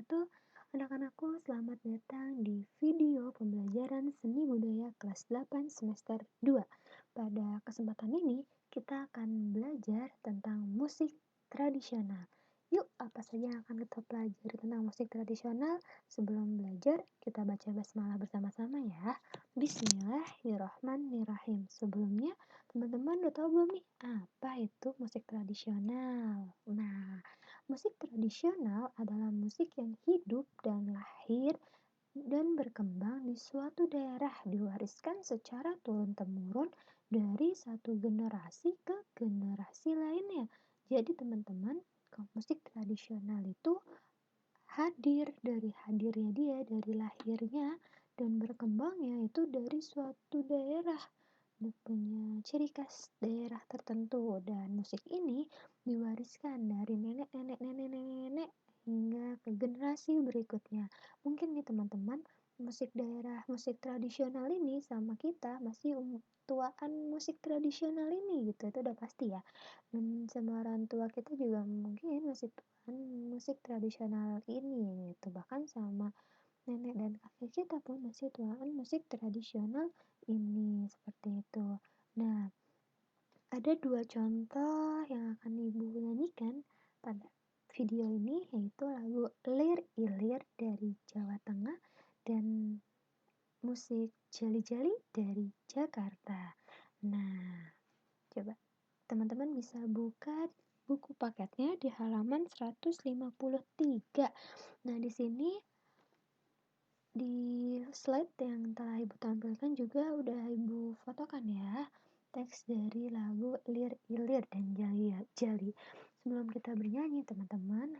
wabarakatuh. Anak-anakku, selamat datang di video pembelajaran seni budaya kelas 8 semester 2. Pada kesempatan ini, kita akan belajar tentang musik tradisional. Yuk, apa saja yang akan kita pelajari tentang musik tradisional? Sebelum belajar, kita baca basmalah bersama-sama ya. Bismillahirrahmanirrahim. Sebelumnya, teman-teman udah tahu belum nih, apa itu musik tradisional? Nah, musik tradisional adalah musik yang hidup dan lahir dan berkembang di suatu daerah, diwariskan secara turun-temurun dari satu generasi ke generasi lainnya. Jadi teman-teman, musik tradisional itu hadirnya dia, dari lahirnya dan berkembangnya itu dari suatu daerah, punya ciri khas daerah tertentu, dan musik ini diwariskan dari nenek hingga ke generasi berikutnya. Mungkin nih teman-teman, musik tradisional ini sama kita masih tuaan musik tradisional ini gitu, itu udah pasti ya. Dan sama orang tua kita juga mungkin masih tuaan musik tradisional ini gitu, bahkan sama nenek dan kakek kita pun masih tuaan musik tradisional ini, seperti itu. Nah, ada dua contoh yang akan Ibu nyanyikan pada video ini, yaitu lagu Lir Ilir dari Jawa Tengah dan musik Jali-Jali dari Jakarta. Nah, coba teman-teman bisa buka buku paketnya di halaman 153. Nah, di sini di slide yang telah Ibu tampilkan juga udah Ibu fotokan ya teks dari lagu Lir Ilir dan Jali Jali. Sebelum kita bernyanyi teman-teman,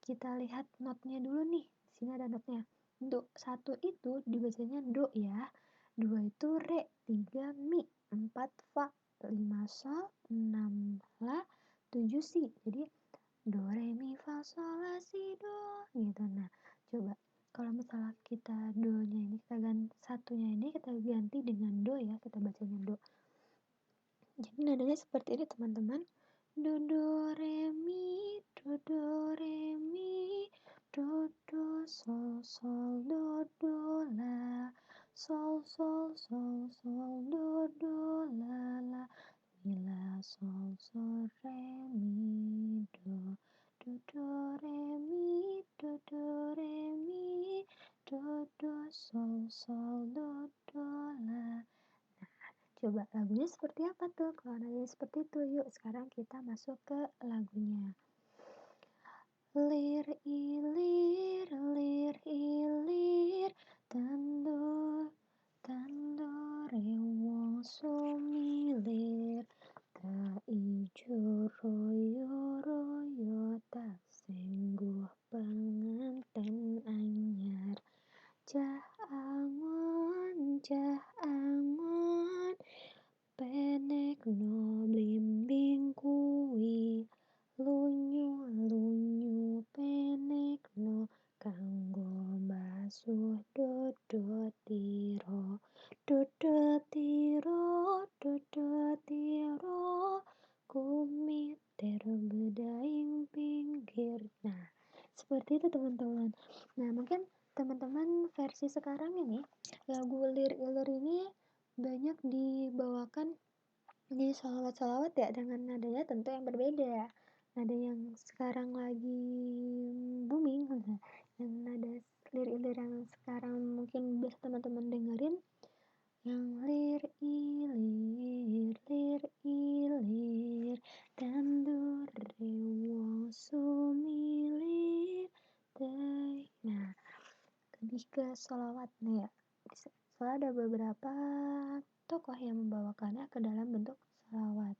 kita lihat notnya dulu nih. Di sini ada notnya. Untuk 1 itu dibacanya do ya. 2 itu re, 3 mi, 4 fa, 5 sol, 6 la, 7 si. Jadi do re mi fa sol la si do gitu. Nah, coba kalau misalnya kita do-nya ini satunya ini kita ganti dengan do ya, kita bacanya do. Jadi nadanya seperti ini teman-teman. Do do re mi, do do re mi, do do sol sol do do la, sol sol sol sol do do la la, mi la sol sol re mi do. Do do re mi, do do re mi, do do sol sol do do la. Coba lagunya seperti apa tuh? Kalau nadanya seperti itu, yuk sekarang kita masuk ke lagunya. Lir ilir, tandur, tandur wong sumilir, ta ijo royo royo, tak sengguh penganten anyar. Cah angon, penek no blimbing kuwi, lunyu lunyu penek no, kanggo basuh dodo tiro, dodo tiro, dodo tiro, kumiter bedaing pinggir. Nah, seperti itu teman-teman. Nah, mungkin teman-teman versi sekarang ini, lagu Lir Ilir ini banyak dibawakan di sholawat-sholawat ya, dengan nadanya tentu yang berbeda. Nada yang sekarang lagi booming, yang nada Lir Ilir yang sekarang mungkin biasa teman-teman dengerin, yang lir ilir, tandur wong sumilir, day. Nah, lebih ke sholawat nih ya. Soalnya ada beberapa tokoh yang membawakannya ke dalam bentuk sholawat.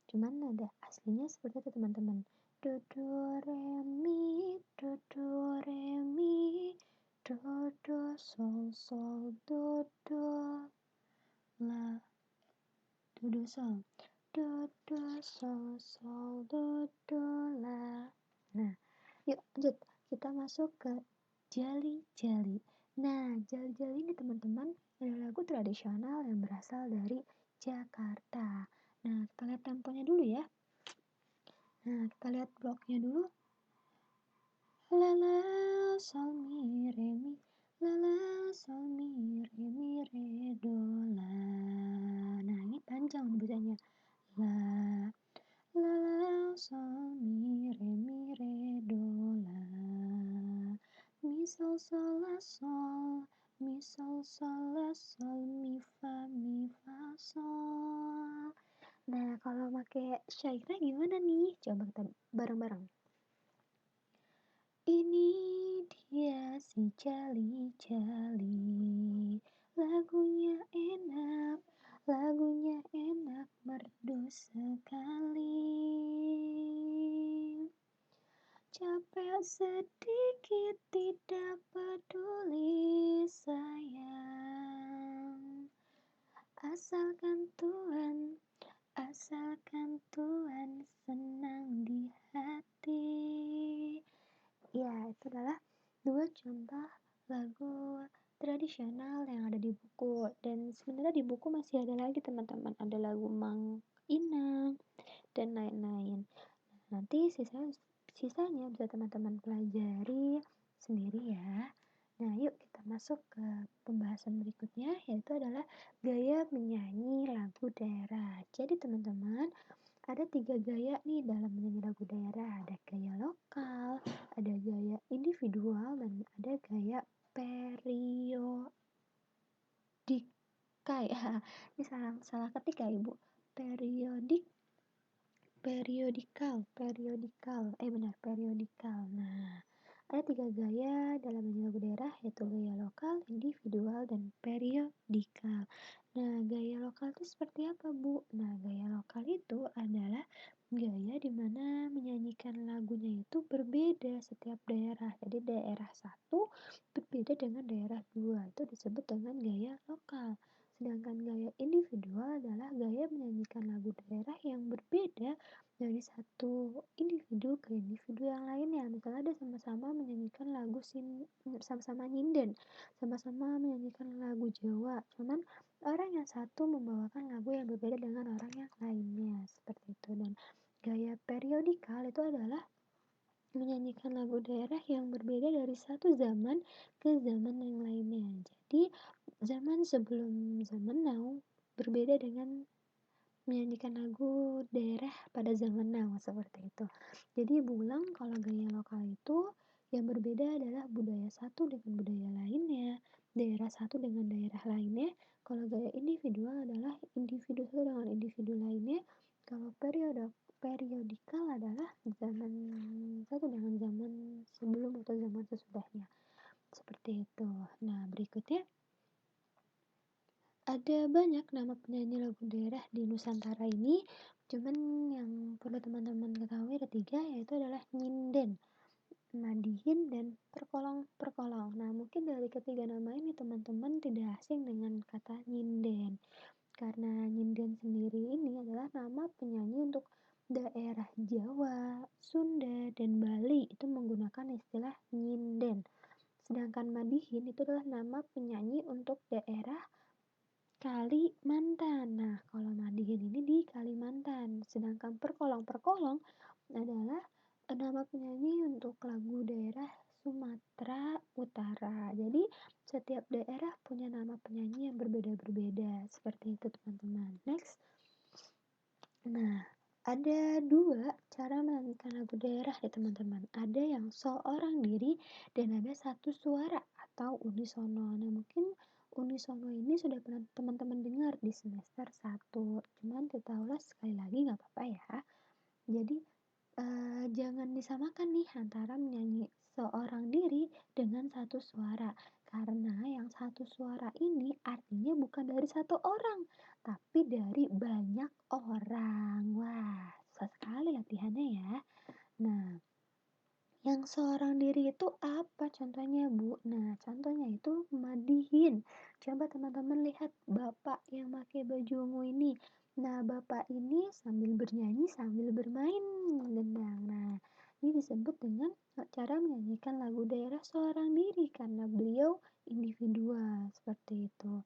Cuman nada aslinya seperti itu teman-teman. Do do re mi, do do re mi, do do sol sol do do la, do do sol, do do sol sol do do la. Nah, yuk lanjut, kita masuk ke Jali-Jali. Nah, Jali-Jali ini teman-teman adalah lagu tradisional yang berasal dari Jakarta. Nah, kita lihat temponya dulu ya. Nah, kita lihat bloknya dulu. La la sol mi re mi, la la sol mi re do la. Nah ini panjang bacanya. La la la sol mi re do la. Mi sol sol la sol, mi sol sol la sol, mi fa sol. Nah kalau pakai syairnya gimana nih? Coba kita bareng-bareng. Ini dia si Cali-Cali, lagunya enak, merdu sekali. Capek sedikit tidak peduli sayang, asalkan Tuhan senang di hati. Ya, itu adalah dua contoh lagu tradisional yang ada di buku. Dan sebenarnya di buku masih ada lagi teman-teman. Ada lagu Mang Inang dan lain-lain. Nah, nanti sisanya bisa teman-teman pelajari sendiri ya. Nah, yuk kita masuk ke pembahasan berikutnya, yaitu adalah gaya menyanyi lagu daerah. Jadi teman-teman, ada 3 gaya nih dalam menyanyi lagu daerah. Ada gaya lokal, ada gaya individual, dan ada gaya periodika. Ya, ini salah ketik ya Ibu. Periodikal. Nah, ada 3 gaya dalam menyanyi lagu daerah, yaitu gaya lokal, individual, dan periodikal. Nah, gaya lokal itu seperti apa, Bu? Nah, gaya lokal itu adalah gaya dimana menyanyikan lagunya itu berbeda setiap daerah. Jadi daerah satu berbeda dengan daerah 2, itu disebut dengan gaya lokal. Sedangkan gaya individual adalah gaya menyanyikan lagu daerah yang berbeda dari satu individu ke individu yang lainnya. Misalnya ada sama-sama menyanyikan lagu sama-sama nyinden, sama-sama menyanyikan lagu Jawa, cuman orang yang satu membawakan lagu yang berbeda dengan orang yang lainnya, seperti itu. Dan gaya periodikal itu adalah menyanyikan lagu daerah yang berbeda dari satu zaman ke zaman yang lainnya. Jadi zaman sebelum zaman now berbeda dengan menyanyikan lagu daerah pada zaman now, seperti itu. Jadi bulang kalau gaya lokal itu yang berbeda adalah budaya satu dengan budaya lainnya, daerah satu dengan daerah lainnya. Kalau gaya individual adalah individu satu dengan individu lainnya. Kalau periodikal adalah zaman satu dengan zaman sebelum atau zaman sesudahnya, seperti itu. Nah, berikutnya ada banyak nama penyanyi lagu daerah di Nusantara ini, cuman yang perlu teman-teman ketahui ada 3, yaitu adalah nyinden, madihin, dan perkolong. Nah, mungkin dari ketiga nama ini teman-teman tidak asing dengan kata nyinden, karena nyinden sendiri ini adalah nama penyanyi untuk daerah Jawa, Sunda, dan Bali itu menggunakan istilah nyinden. Sedangkan madihin itu adalah nama penyanyi untuk daerah Kalimantan. Nah, kalau madihin ini di Kalimantan. Sedangkan perkolong adalah nama penyanyi untuk lagu daerah Sumatera Utara. Jadi, setiap daerah punya nama penyanyi yang berbeda-berbeda. Seperti itu, teman-teman. Next. Nah, ada 2 cara menyanyikan lagu daerah ya, teman-teman. Ada yang seorang diri dan ada satu suara atau unisono. Nah, mungkin unisono ini sudah pernah teman-teman dengar di semester 1. Cuman kita ulas sekali lagi nggak apa-apa ya. Jadi jangan disamakan nih antara menyanyi seorang diri dengan satu suara, karena yang satu suara ini artinya bukan dari satu orang tapi dari banyak orang. Wah, susah sekali latihannya ya. Nah, yang seorang diri itu apa contohnya, Bu? Nah, contohnya itu madihin. Coba teman-teman lihat bapak yang pakai baju ungu ini. Nah, bapak ini sambil bernyanyi sambil bermain gendang. Nah, ini disebut dengan cara menyanyikan lagu daerah seorang diri karena beliau individual, seperti itu.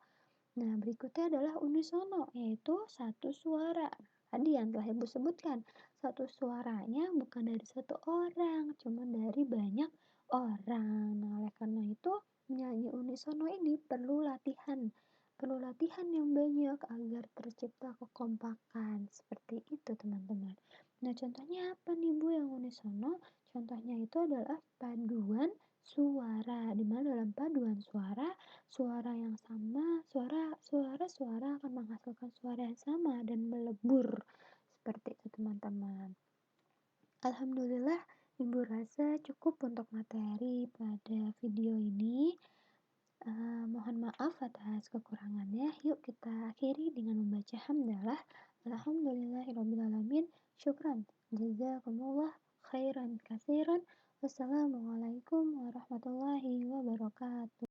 Nah, berikutnya adalah unisono, yaitu satu suara. Tadi yang telah Ibu sebutkan, satu suaranya bukan dari satu orang, cuma dari banyak orang. Nah, oleh karena itu, menyanyi unisono ini perlu latihan yang banyak agar tercipta kekompakan. Seperti itu, teman-teman. Nah, contohnya apa nih, Bu, yang unisono? Contohnya itu adalah paduan suara. Di mana dalam paduan suara, suara yang sama, suara akan menghasilkan suara yang sama dan melebur. Seperti itu, teman-teman. Alhamdulillah, Ibu rasa cukup untuk materi pada video ini. Mohon maaf atas kekurangannya. Yuk kita akhiri dengan membaca hamdalah. Alhamdulillahirrabbilalamin. Syukran. Jazakumullah khairan kasiran. Wassalamualaikum warahmatullahi wabarakatuh.